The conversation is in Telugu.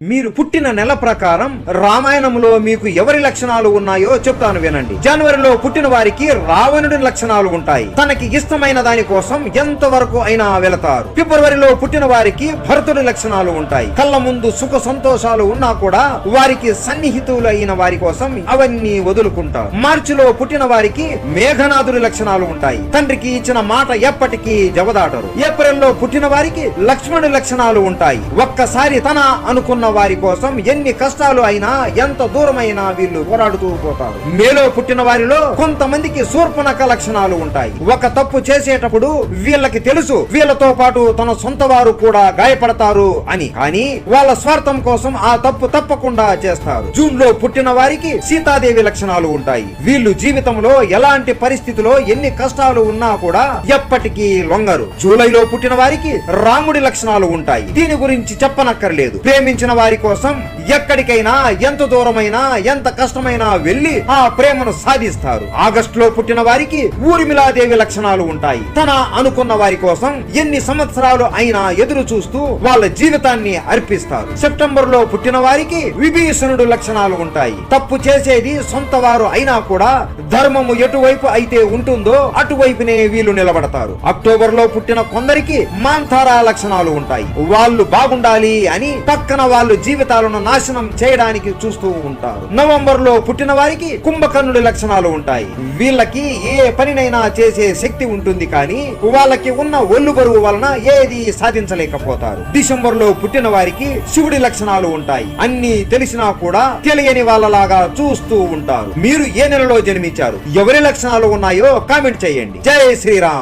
మీరు పుట్టిన నెల ప్రకారం రామాయణంలో మీకు ఎవరి లక్షణాలు ఉన్నాయో చెప్తాను వినండి. జనవరిలో పుట్టిన వారికి రావణుడి లక్షణాలు ఉంటాయి. తనకి ఇష్టమైన దాని కోసం ఎంత వరకు అయినా వెళతారు. ఫిబ్రవరిలో పుట్టిన వారికి భరతుడి లక్షణాలు ఉంటాయి. కళ్ళ ముందు సుఖ సంతోషాలు ఉన్నా కూడా వారికి సన్నిహితులు అయిన వారి కోసం అవన్నీ వదులుకుంటారు. మార్చిలో పుట్టిన వారికి మేఘనాథుడి లక్షణాలు ఉంటాయి. తండ్రికి ఇచ్చిన మాట ఎప్పటికీ జవదాటరు. ఏప్రిల్లో పుట్టిన వారికి లక్ష్మణుడి లక్షణాలు ఉంటాయి. ఒక్కసారి తన అనుకున్న వారి కోసం ఎన్ని కష్టాలు అయినా ఎంత దూరమైనా వీళ్ళు పోరాడుతూ పోతారు. మేలో పుట్టిన వారిలో కొంతమందికి శూర్పణఖ లక్షణాలు ఉంటాయి. ఒక తప్పు చేసేటప్పుడు వీళ్ళకి తెలుసు వీళ్ళతో పాటు తన సొంత వారు కూడా గాయపడతారు అని, కానీ వాళ్ళ స్వార్థం కోసం ఆ తప్పు తప్పకుండా చేస్తారు. జూన్ లో పుట్టిన వారికి సీతాదేవి లక్షణాలు ఉంటాయి. వీళ్ళు జీవితంలో ఎలాంటి పరిస్థితిలో ఎన్ని కష్టాలు ఉన్నా కూడా ఎప్పటికీ లొంగరు. జూలైలో పుట్టిన వారికి రాముడి లక్షణాలు ఉంటాయి. దీని గురించి చెప్పనక్కర్లేదు. ప్రేమించిన వారి కోసం ఎక్కడికైనా ఎంత దూరమైనా ఎంత కష్టమైనా వెళ్లి ఆ ప్రేమను సాధిస్తారు. ఆగస్టులో పుట్టిన వారికి ఊర్మిళాదేవి లక్షణాలు ఉంటాయి. తన అనుకున్న వారి కోసం ఎన్ని సంవత్సరాలు అయినా ఎదురు చూస్తూ వాళ్ళ జీవితాన్ని అర్పిస్తారు. సెప్టెంబర్ లో పుట్టిన వారికి విభీషణుడు లక్షణాలు ఉంటాయి. తప్పు చేసేది సొంత వారు అయినా కూడా ధర్మము ఎటువైపు అయితే ఉంటుందో అటువైపునే వీళ్ళు నిలబడతారు. అక్టోబర్ లో పుట్టిన కొందరికి మాంతారా లక్షణాలు ఉంటాయి. వాళ్ళు బాగుండాలి అని పక్కన వాళ్ళు జీవితాలను నాశనం చేయడానికి చూస్తూ ఉంటారు. నవంబర్ లో పుట్టిన వారికి కుంభకర్ణుడి లక్షణాలు ఉంటాయి. వీళ్ళకి ఏ పనినైనా చేసే శక్తి ఉంటుంది, కానీ వాళ్ళకి ఉన్న ఒళ్ళు బరువు వలన ఏది సాధించలేకపోతారు. డిసెంబర్ లో పుట్టిన వారికి శివుడి లక్షణాలు ఉంటాయి. అన్ని తెలిసినా కూడా తెలియని వాళ్ళలాగా చూస్తూ ఉంటారు. మీరు ఏ నెలలో జన్మించారు, ఎవరి లక్షణాలు ఉన్నాయో కామెంట్ చేయండి. జై శ్రీరామ్.